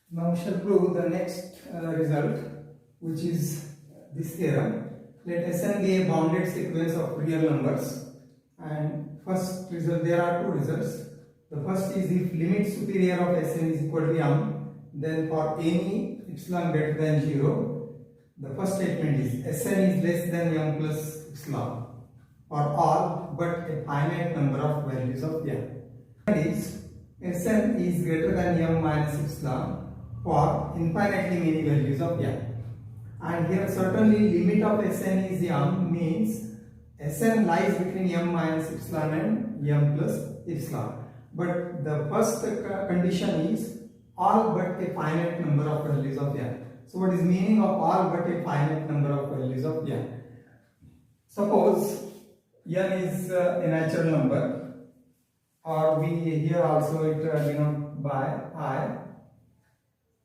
Now we shall prove the next result, which is this theorem. Let Sn be a bounded sequence of real numbers. And first result, there are two results. The first is if limit superior of Sn is equal to m, then for any epsilon greater than 0, the first statement is Sn is less than m plus epsilon for all but a finite number of values of m. Second is Sn is greater than m minus epsilon for infinitely many values of m. And here certainly limit of Sn is m means Sn lies between m minus epsilon and m plus epsilon. But the first condition is all but a finite number of values of m. So what is meaning of all but a finite number of values of m? Suppose n is a natural number, or we here also it denoted by I,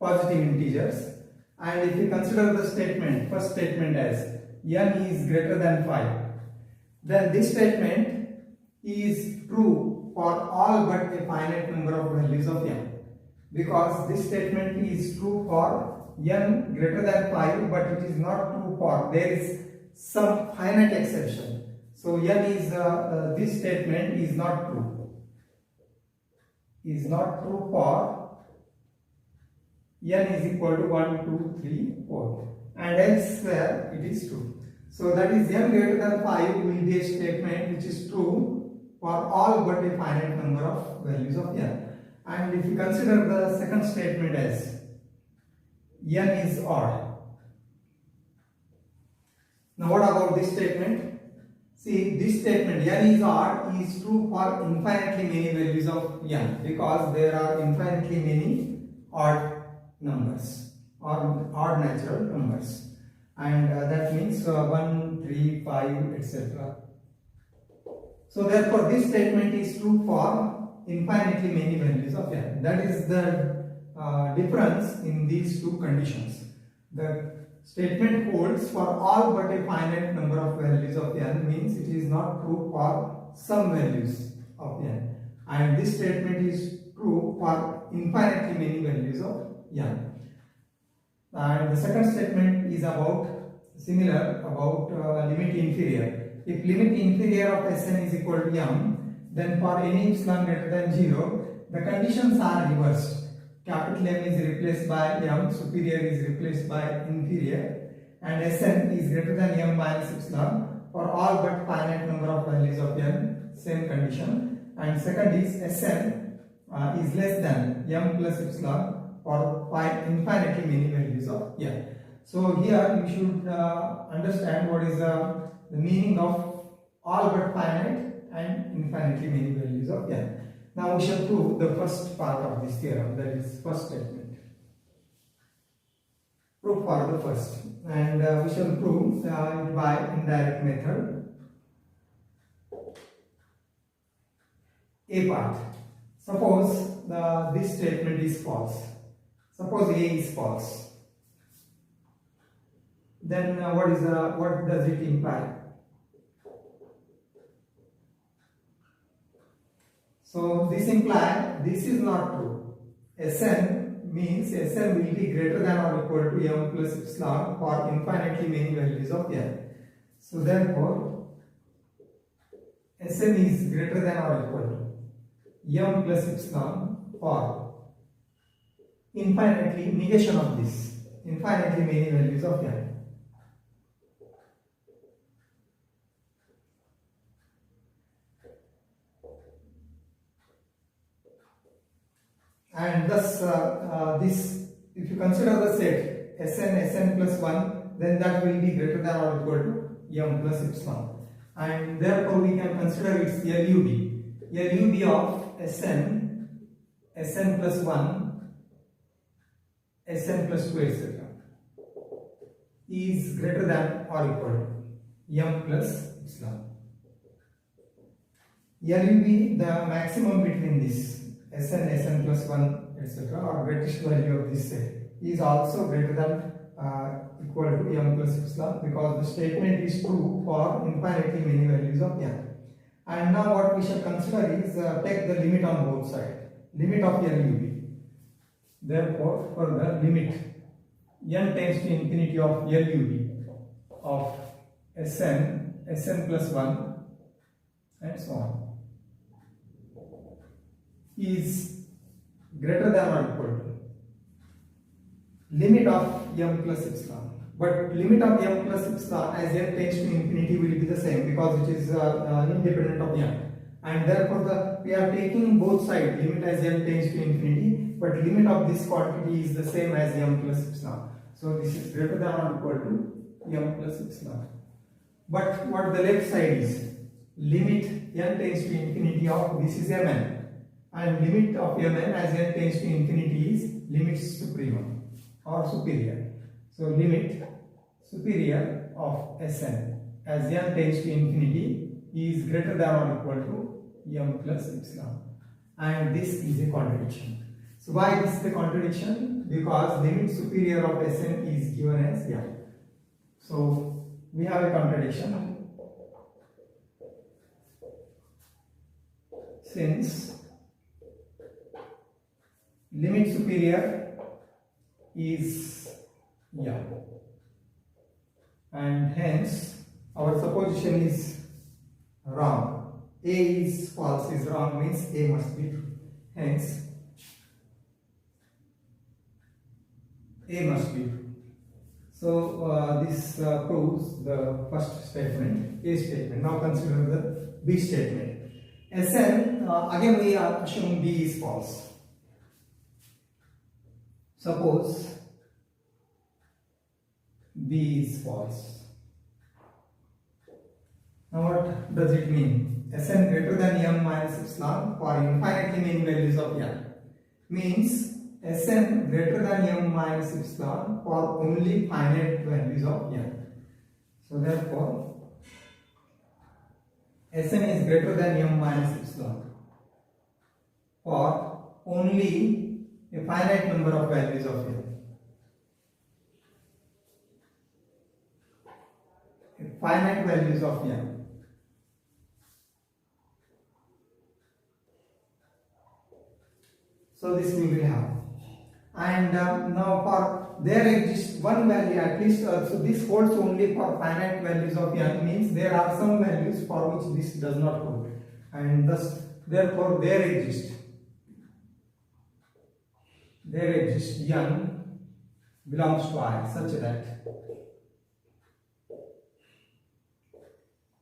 positive integers. And if we consider the statement, first statement as n is greater than 5, then this statement is true for all but a finite number of values of m, because this statement is true for n greater than 5, but it is not true for, there is some finite exception. So n is this statement is not true. Is not true for n is equal to 1, 2, 3, 4, and elsewhere it is true. So that is n greater than 5 will be a statement which is true for all but a finite number of values of n. And if you consider the second statement as n is odd. Now what about this statement? See, this statement n is odd is true for infinitely many values of n, because there are infinitely many odd numbers or odd natural numbers, and that means 1, 3, 5, etc. So therefore this statement is true for infinitely many values of n. That is the difference in these two conditions. The statement holds for all but a finite number of values of n means it is not true for some values of n, and this statement is true for infinitely many values of n. And the second statement is about similar about limit inferior. If limit inferior of Sn is equal to m, then for any epsilon greater than 0, the conditions are reversed. Capital M is replaced by m, superior is replaced by inferior, and Sn is greater than m minus epsilon for all but finite number of values of n, same condition. And second is Sn is less than m plus epsilon for infinitely many values of n. So here you should understand what is the meaning of all but finite and infinitely many values of n. Now we shall prove the first part of this theorem, that is first statement. Proof for the first, and we shall prove it by indirect method. A part. Suppose this statement is false. Suppose A is false. Then what does it imply? So this implies this is not true. Sn means Sn will be greater than or equal to m plus epsilon for infinitely many values of n. So therefore Sn is greater than or equal to m plus epsilon for infinitely, negation of this, infinitely many values of n. And thus this, if you consider the set Sn plus 1, then that will be greater than or equal to m plus epsilon, and therefore we can consider its LUB of Sn plus 1, Sn plus 2, etc. is greater than or equal to m plus epsilon. LUB, the maximum between this Sn plus 1, etc., or greatest value of this set is also greater than equal to m plus epsilon, because the statement is true for infinitely many values of n. And now what we shall consider is take the limit on both sides. Limit of LUB. Therefore, for the limit n tends to infinity of LUB of Sn plus 1 and so on is greater than or equal to limit of m plus epsilon. But limit of m plus epsilon as n tends to infinity will be the same because it is independent of n, and therefore we are taking both sides, limit as n tends to infinity, but limit of this quantity is the same as m plus epsilon. So this is greater than or equal to m plus epsilon. But what the left side is, limit n tends to infinity of this is mn, and limit of mn as n tends to infinity is limit supremum or superior. So limit superior of Sn as n tends to infinity is greater than or equal to m plus epsilon, and this is a contradiction. So why this is a contradiction? Because limit superior of Sn is given as m. So we have a contradiction since limit superior is m, and hence our supposition is wrong. A is false is wrong means A must be true. Hence A must be true. So this proves the first statement, A statement. Now consider the B statement. Sn, again we are assuming B is false. Suppose B is false. Now what does it mean? Sn greater than m minus epsilon for infinitely many values of n means Sn greater than m minus epsilon for only finite values of n. So therefore Sn is greater than m minus epsilon for only a finite number of values of n. Finite values of n. So this we will have, and now for there exists one value at least. So this holds only for finite values of n, means there are some values for which this does not hold, and thus therefore there exists n belongs to I such that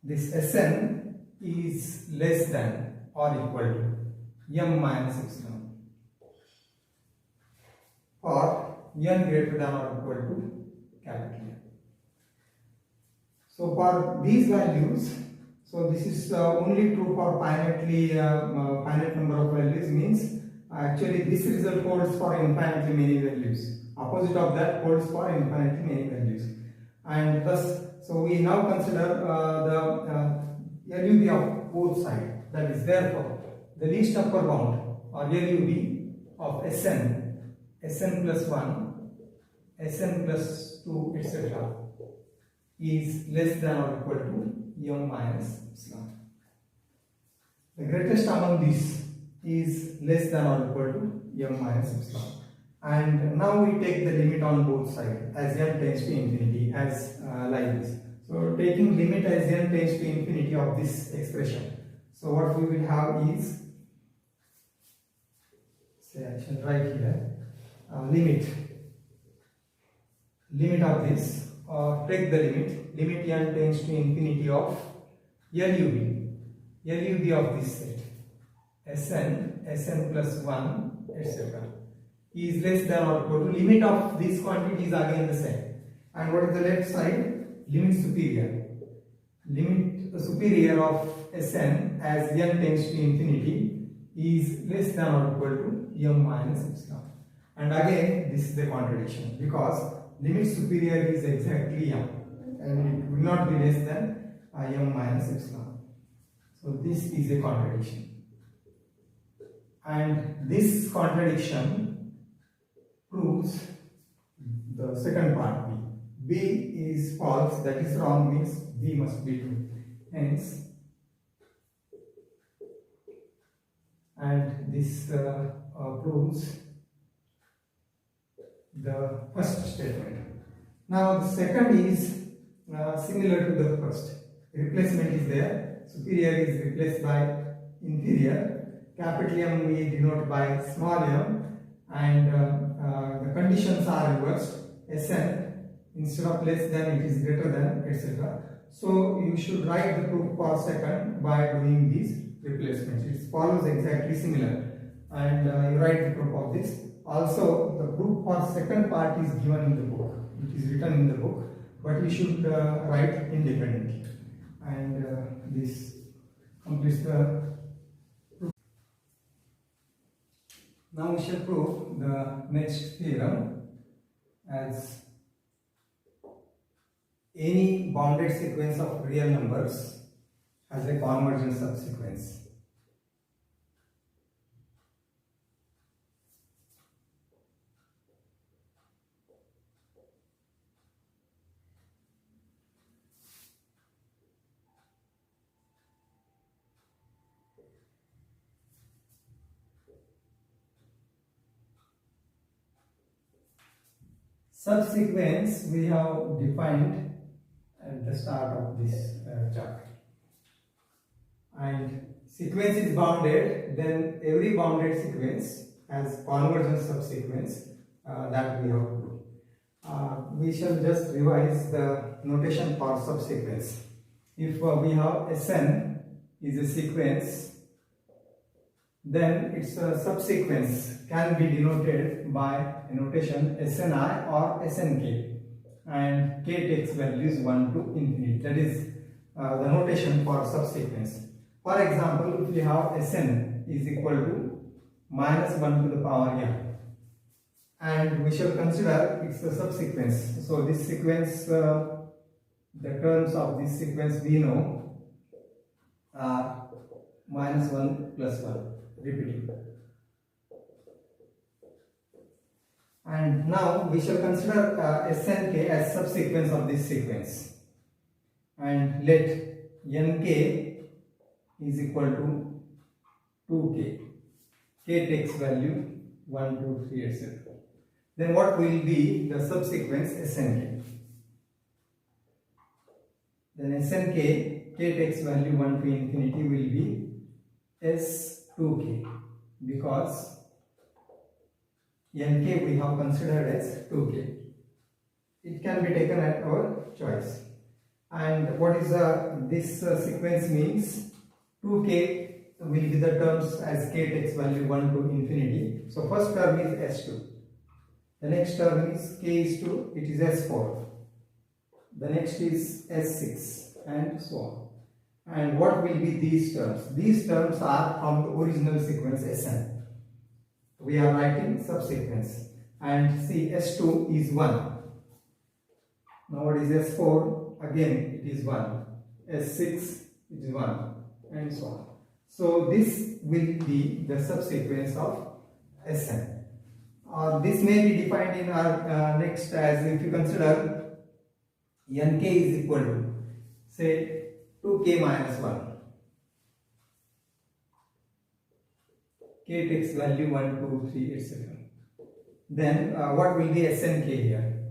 this Sn is less than or equal to m minus epsilon for n greater than or equal to capital N. So for these values, so this is only true for finite number of values, means actually this result holds for infinitely many values. Opposite of that holds for infinitely many values, and thus so we now consider the LUB of both sides. That is, therefore the least upper bound or LUB of Sn plus 1, Sn plus 2, etc. is less than or equal to m minus epsilon. The greatest among these is less than or equal to m minus epsilon. And now we take the limit on both sides as n tends to infinity as like this. So taking limit as n tends to infinity of this expression. So what we will have is, say I shall write here, limit of this, take the limit n tends to infinity of LUB of this set, Sn plus 1, etc. is less than or equal to limit of these quantities again the same. And what is the left side? Limit superior of Sn as n tends to infinity is less than or equal to m minus epsilon. And again this is the contradiction because limit superior is exactly m and it will not be less than m minus epsilon. So this is a contradiction, and this contradiction proves the second part. B is false, that is wrong, means B must be true. Hence, and this proves the first statement. Now the second is similar to the first. Replacement is there. Superior is replaced by inferior. Capital M we denote by small m, and the conditions are reversed. Sn, instead of less than it is greater than, etc. So you should write the proof for second by doing these replacements. It follows exactly similar, and you write the proof of this. Also, the proof for second part is given in the book. It is written in the book, but we should write independently. And this completes the proof. Now we shall prove the next theorem as any bounded sequence of real numbers has a convergent subsequence. Subsequence we have defined at the start of this chapter. And sequence is bounded, then every bounded sequence has convergent subsequence that we have to do. We shall just revise the notation for subsequence. If we have Sn is a sequence, then its subsequence can be denoted by a notation Sni or Snk, and k takes values 1 to infinity. That is the notation for subsequence. For example, if we have Sn is equal to minus 1 to the power n, and we shall consider its subsequence. So this sequence, the terms of this sequence we know are minus 1 plus 1, repeating. And now we shall consider Snk as subsequence of this sequence, and let Nk is equal to 2k. K takes value 1, 2, 3, etc. Then what will be the subsequence Snk? Then Snk, k takes value 1 to infinity, will be S2k, because Nk we have considered as 2k. It can be taken at our choice. And what is this sequence means? 2k will be the terms as k takes value 1 to infinity. So first term is S2. The next term is k is 2, it is S4. The next is S6, and so on. And what will be these terms? These terms are from the original sequence Sn. We are writing subsequence. And see, S2 is 1. Now what is S4? Again it is 1. S6 it is 1, and so on. So this will be the subsequence of Sn. This may be defined in our next as, if you consider Nk is equal to, say, 2k minus 1. K takes value 1, 2, 3, etc. Then what will be Snk here?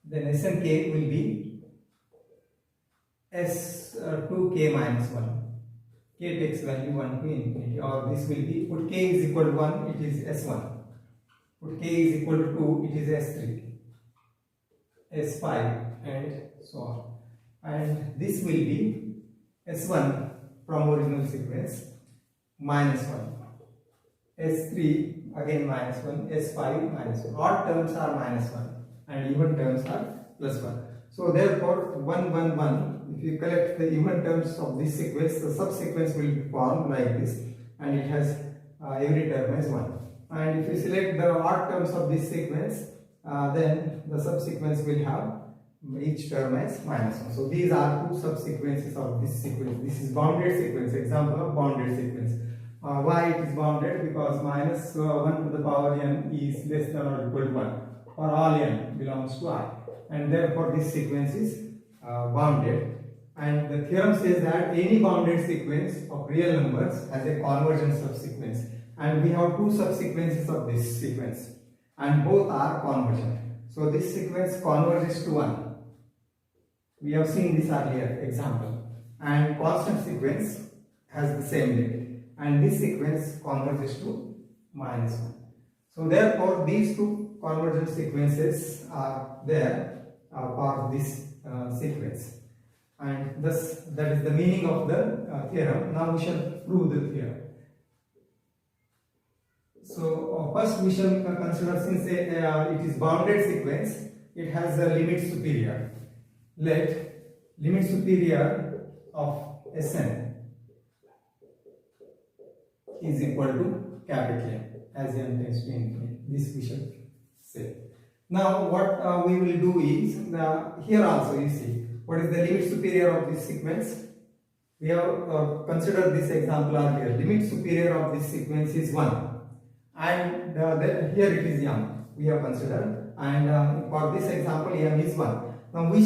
Then Snk will be S2k minus 1. K takes value 1 to infinity, or this will be, put k is equal to 1, it is S1. Put k is equal to 2, it is S3, S5, and so on. And this will be S1 from original sequence minus 1, S3 again minus 1, S5 minus 1. Odd terms are minus 1 and even terms are plus 1. So therefore 1, 1, 1, if you collect the even terms of this sequence, the subsequence will be formed like this, and it has every term as 1. And if you select the odd terms of this sequence, then the subsequence will have each term as minus 1. So these are two subsequences of this sequence. This is bounded sequence, example of bounded sequence. Why it is bounded? Because minus 1 to the power n is less than or equal to 1 for all n belongs to I, and therefore this sequence is bounded. And the theorem says that any bounded sequence of real numbers has a convergent subsequence, and we have two subsequences of this sequence. and both are convergent. So this sequence converges to 1. We have seen this earlier example. And constant sequence has the same limit. And this sequence converges to -1. So therefore these two convergent sequences are there for this sequence. And thus that is the meaning of the theorem. Now we shall prove the theorem. So first we shall consider, since it is bounded sequence, it has a limit superior. Let limit superior of Sn is equal to capital M, as n tends to infinity. This we shall say. Now what we will do is, here also you see, what is the limit superior of this sequence? We have considered this example earlier. Limit superior of this sequence is 1. And here it is m, we have considered, and for this example m is 1. Now we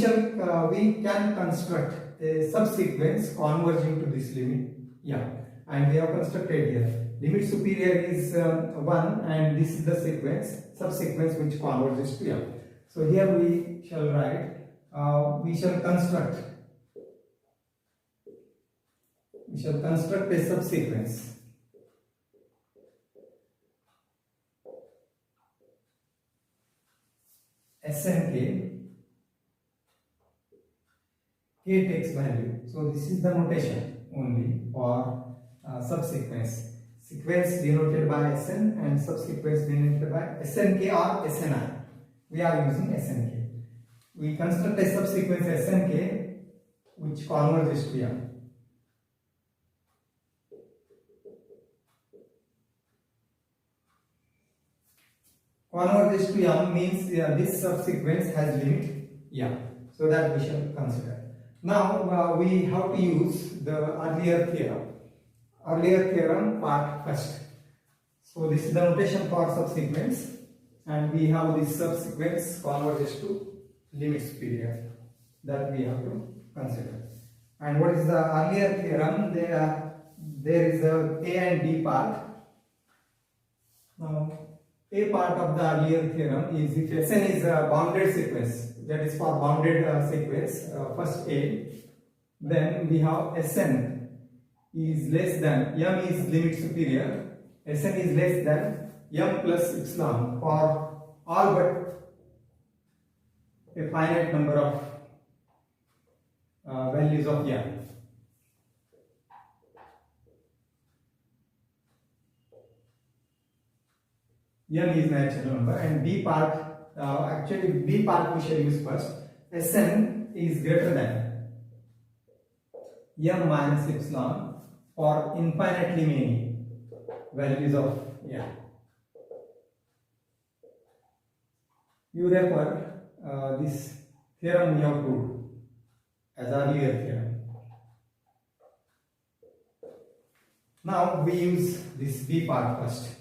can construct a subsequence converging to this limit m, and we have constructed here limit superior is 1, and this is the subsequence which converges to m. So here we shall write, we shall construct a subsequence Snk. K takes value. So this is the notation only for subsequence. Sequence denoted by Sn and subsequence denoted by Snk or Sni. We are using Snk. We construct a subsequence Snk which converges to m. Converges to m means this subsequence has limit m. So that we shall consider. Now we have to use the earlier theorem part first. So this is the notation for subsequence, and we have this subsequence converges to limit superior, that we have to consider. And what is the earlier theorem? There is a A and B part. Now A part of the earlier theorem is, if Sn is a bounded sequence, that is for bounded sequence, first A, then we have Sn is less than, m is limit superior, Sn is less than m plus epsilon for all but a finite number of values of m. M is natural number, and B part, actually B part we shall use first. Sn is greater than m minus epsilon for infinitely many values of m. You refer this theorem we have proved as earlier theorem. Now we use this B part first.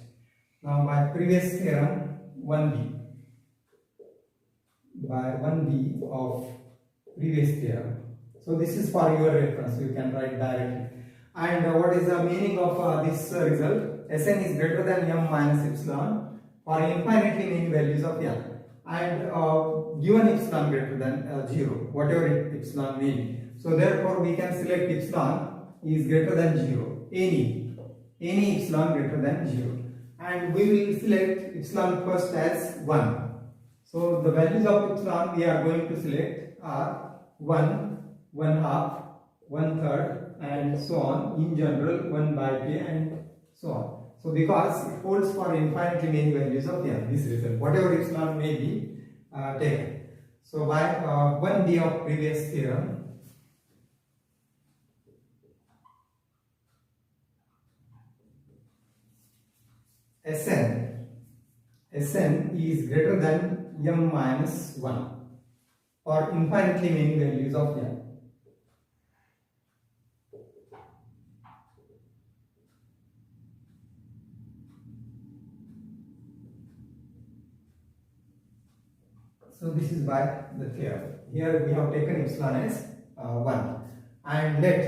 Now by previous theorem 1b, by 1b of previous theorem. So this is for your reference, you can write directly. And what is the meaning of this result? Sn is greater than m minus epsilon for infinitely many values of m, and given epsilon greater than 0, whatever epsilon may be. So therefore we can select epsilon is greater than 0, any epsilon greater than 0. And we will select epsilon first as 1. So the values of epsilon we are going to select are 1, 1/2, 1/3, and so on. In general, 1 by k and so on. So because it holds for infinitely many values of m, this result, whatever epsilon may be taken. So by 1b of previous theorem, Sn is greater than m minus 1 for infinitely many values of m. So this is by the theorem. Here we have taken epsilon as 1, and let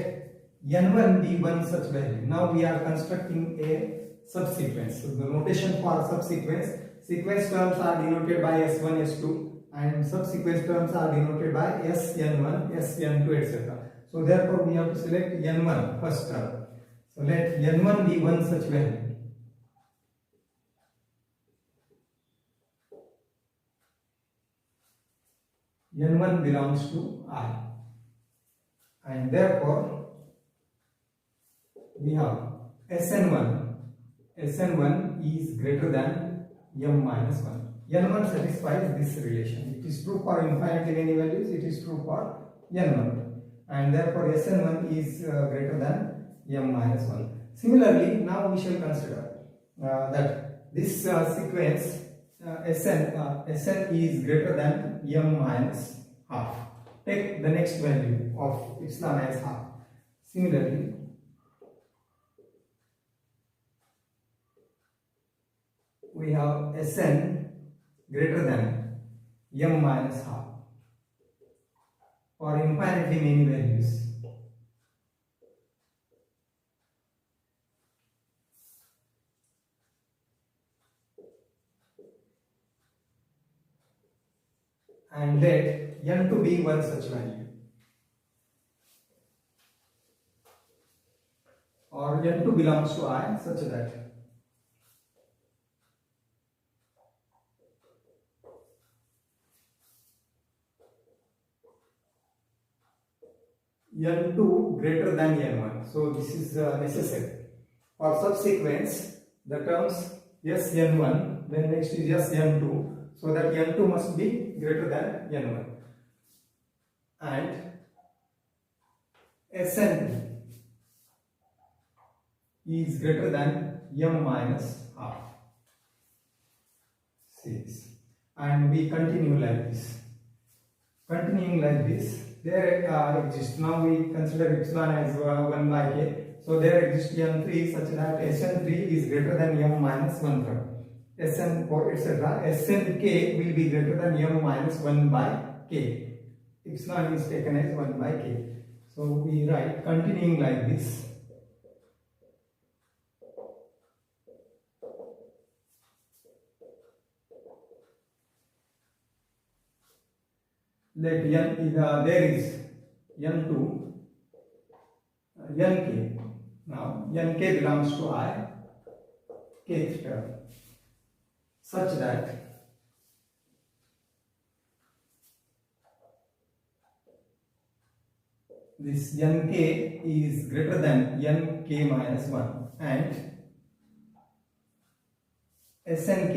n1 be one such value. Now we are constructing a subsequence. So the notation for subsequence, sequence terms are denoted by S1, S2 and subsequence terms are denoted by SN1, SN2 etc. So therefore we have to select N1 first term. So let N1 be one such value. N1 belongs to I, and therefore we have SN1 is greater than M minus 1. N1 satisfies this relation. It is true for infinitely many values, it is true for N1, and therefore SN1 is greater than M minus 1. Similarly, now we shall consider that this sequence Sn is greater than M minus half. Take the next value of epsilon as half. Similarly, we have Sn greater than M minus half for infinitely many values. And let N2 be one such value, or N2 belongs to I such that N2 greater than N1. So this is necessary. For subsequence, the terms Sn1, then next is Sn2, so that N2 must be greater than N1. And Sn is greater than M minus half. 6. And we continue like this. Continuing like this, there exists, now we consider epsilon as 1 by k. So there exists N3 such that Sn3 is greater than M minus 1/3. Sn4 etc. Snk will be greater than M minus 1 by k. Epsilon is taken as 1 by k. So we write continuing like this. Let N there is N2, Nk. Now Nk belongs to I, kth term, such that this Nk is greater than Nk minus 1 and Snk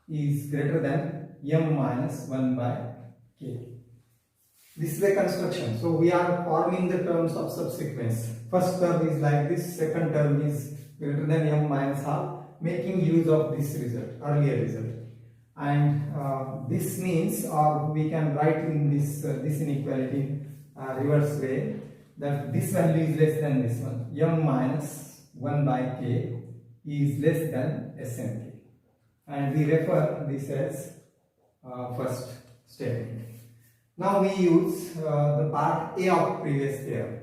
is greater than M minus 1 by k. This is the construction. So we are forming the terms of subsequence. First term is like this, second term is greater than M minus half, making use of this result, earlier result. And this means, or we can write in this inequality reverse way, that this value is less than this one. M minus 1 by k is less than Snk. And we refer this as first statement. Now we use the part A of previous theorem.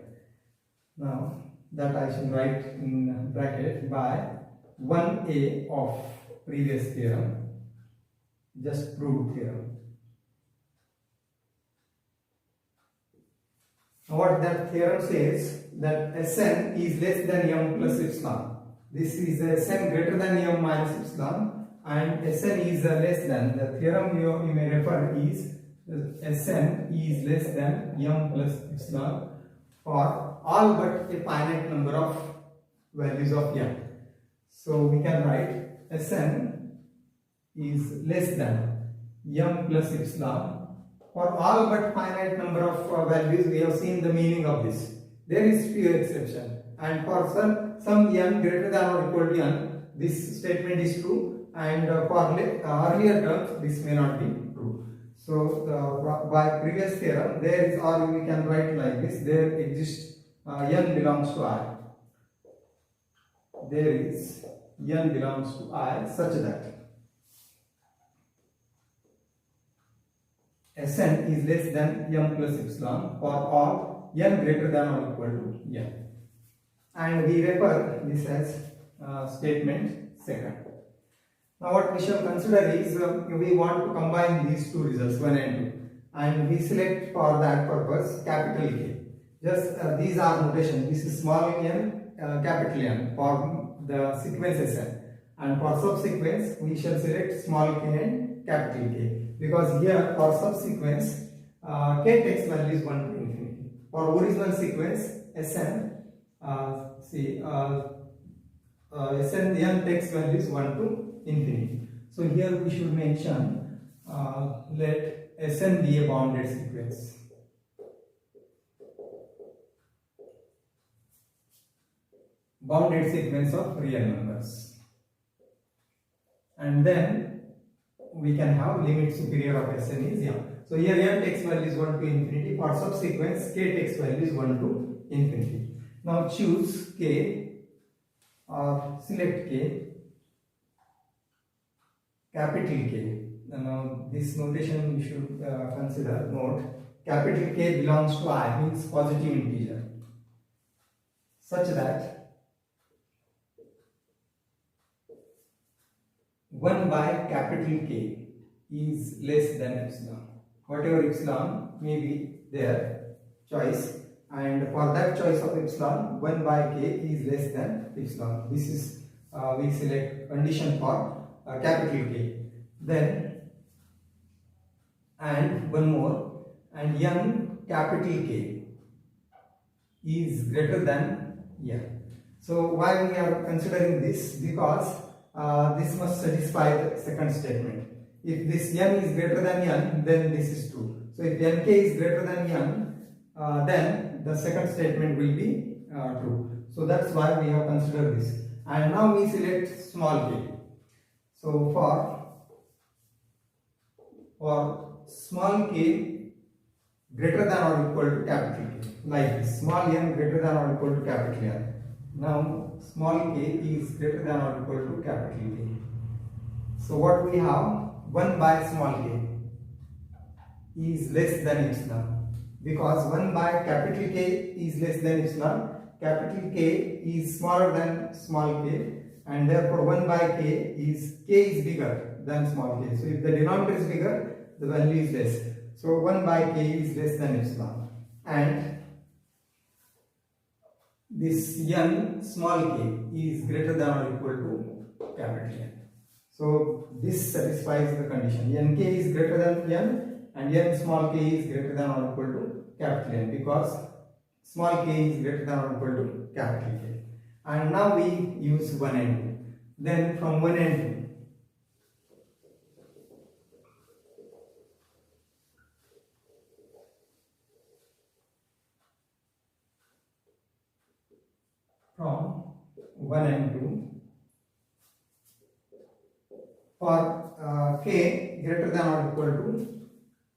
Now that I should write in bracket by 1A of previous theorem, just proved theorem. Now what that theorem says, that Sn is less than M plus epsilon. This is Sn greater than M minus epsilon, and Sn is less than, the theorem you may refer is Sn is less than M plus epsilon for all but a finite number of values of M. So we can write Sn is less than M plus epsilon for all but finite number of values. We have seen the meaning of this. There is few exception, and for some M greater than or equal to N, this statement is true, and for earlier terms this may not be true. So by previous theorem, there is, or we can write like this, there exists N belongs to I. There is N belongs to I such that Sn is less than M plus epsilon for all N greater than or equal to N. And we refer this as statement second. Now what we shall consider is we want to combine these two results 1 and 2, and we select for that purpose capital K. Just these are notation. This is small n, capital N for the sequence Sn, and for subsequence we shall select small k and capital K, because here for subsequence k takes values 1 to infinity. For original sequence Sn, Sn n takes values 1 to infinity. So here we should mention let Sn be a bounded sequence. Bounded sequence of real numbers. And then we can have limit superior of Sn is m. So here n takes values 1 to infinity. For subsequence k takes values 1 to infinity. Now choose k or select k, capital K. Now this notation you should consider. Note, capital K belongs to I, means positive integer, such that 1 by capital K is less than epsilon. Whatever epsilon may be their choice, and for that choice of epsilon 1 by K is less than epsilon. This is we select condition for capital K. Then and one more, and n capital K is greater than n. So why we are considering this? Because this must satisfy the second statement. If this n is greater than n, then this is true. So if nk is greater than n, then the second statement will be true. So that's why we have considered this. And now we select small k. So for small k greater than or equal to capital K, like this, small n greater than or equal to capital N. Now small k is greater than or equal to capital K. So what we have, 1 by small k is less than epsilon, because 1 by capital K is less than epsilon. Capital K is smaller than small k, and therefore 1 by k is bigger than small k. So if the denominator is bigger, the value is less. So 1 by k is less than epsilon, and this n small k is greater than or equal to capital N. So this satisfies the condition. Nk is greater than n, and n small k is greater than or equal to capital N, because small k is greater than or equal to capital K. And now we use 1 and 2. Then from 1 and 2, from 1 and 2, for k greater than or equal to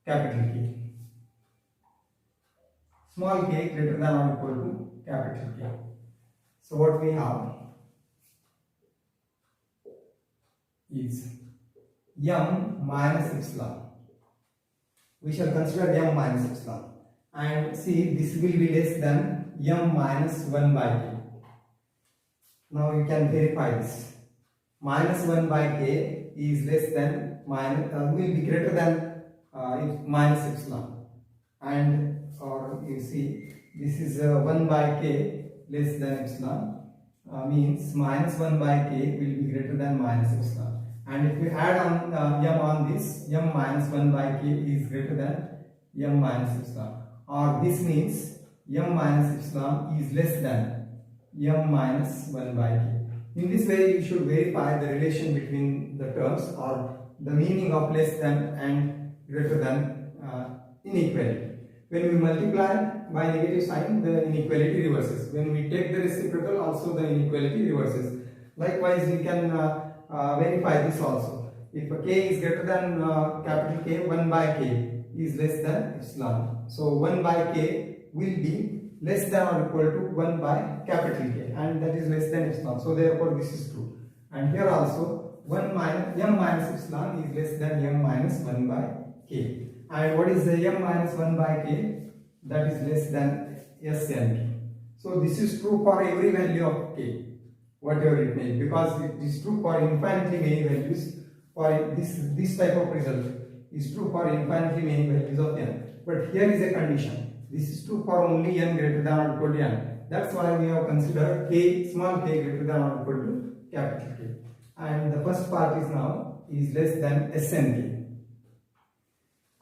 capital K, small k greater than or equal to capital K. So what we have is m minus epsilon. We shall consider m minus epsilon, and see, this will be less than m minus 1 by k. Now you can verify this. Minus 1 by k is less than will be greater than minus epsilon, and or you see, this is 1 by k less than epsilon, means minus 1 by k will be greater than minus epsilon. And if we add on m on this, m minus 1 by k is greater than m minus epsilon, or this means m minus epsilon is less than m minus 1 by k. In this way, you should verify the relation between the terms, or the meaning of less than and greater than inequality. When we multiply by negative sign, the inequality reverses. When we take the reciprocal, also the inequality reverses. Likewise, we can verify this also. If k is greater than capital K, 1 by k is less than epsilon. So 1 by k will be less than or equal to 1 by capital K, and that is less than epsilon. So therefore this is true. And here also 1 minus m minus epsilon is less than m minus 1 by k. And what is the m minus 1 by k? That is less than Sn. So this is true for every value of k. whatever it may be, because it is true for infinitely many values. For this type of result is true for infinitely many values of n. But here is a condition. This is true for only n greater than or equal to n. That's why we have considered k, small k greater than or equal to capital K. And the first part is now is less than Snk.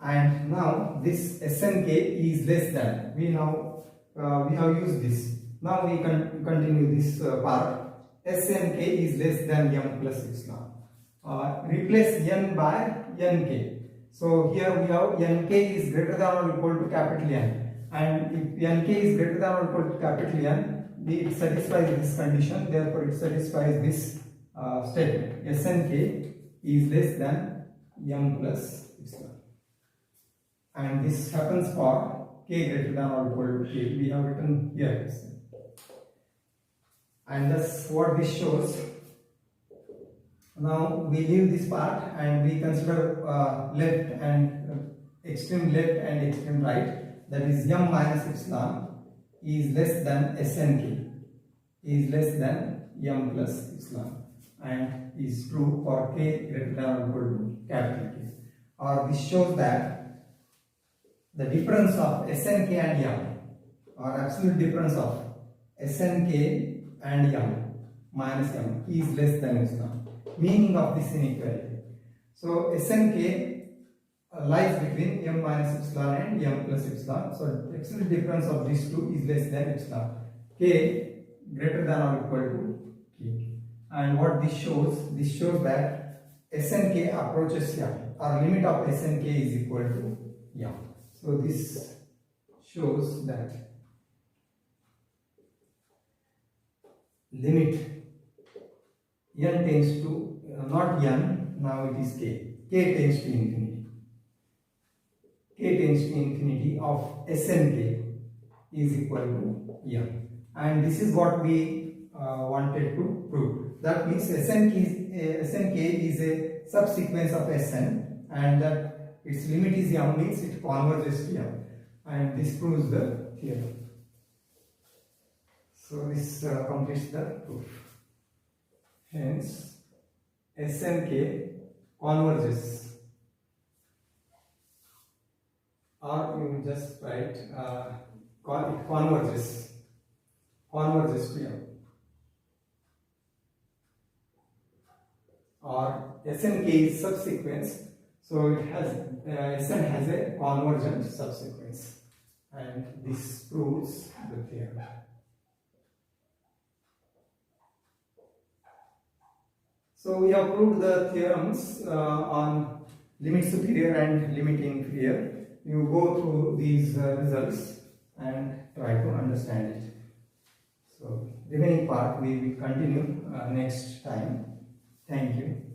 And now this Snk is less than. We have used this. Now we can continue this part. Snk is less than m plus epsilon. Replace n by nk. So here we have nk is greater than or equal to capital N, and if nk is greater than or equal to capital N, it satisfies this condition. Therefore, it satisfies this statement. Snk is less than m plus epsilon, and this happens for k greater than or equal to k. We have written here, and thus what this shows. Now we leave this part and we consider left and extreme left and extreme right. That is m minus epsilon is less than Snk is less than m plus epsilon, and is true for k greater than or equal to capital K. Or this shows that the difference of Snk and m, or absolute difference of Snk and m minus m, is less than epsilon. Meaning of this inequality. So Snk lies between m minus epsilon and m plus epsilon. So absolute difference of these two is less than epsilon. K greater than or equal to k. And what this shows that Snk approaches m, or limit of Snk is equal to m. So this shows that limit n tends to not n, now it is k. K tends to infinity. K tends to infinity of Snk is equal to m, and this is what we wanted to prove. That means Snk is a subsequence of Sn, and that its limit is m, means it converges to m, and this proves the theorem. So this completes the proof. Hence, Snk converges, or you just write it converges to m, or Snk is subsequence, so it has Sn has a convergent subsequence, and this proves the theorem. So we have proved the theorems on limit superior and limit inferior. You go through these results and try to understand it. So remaining part we will continue next time. Thank you.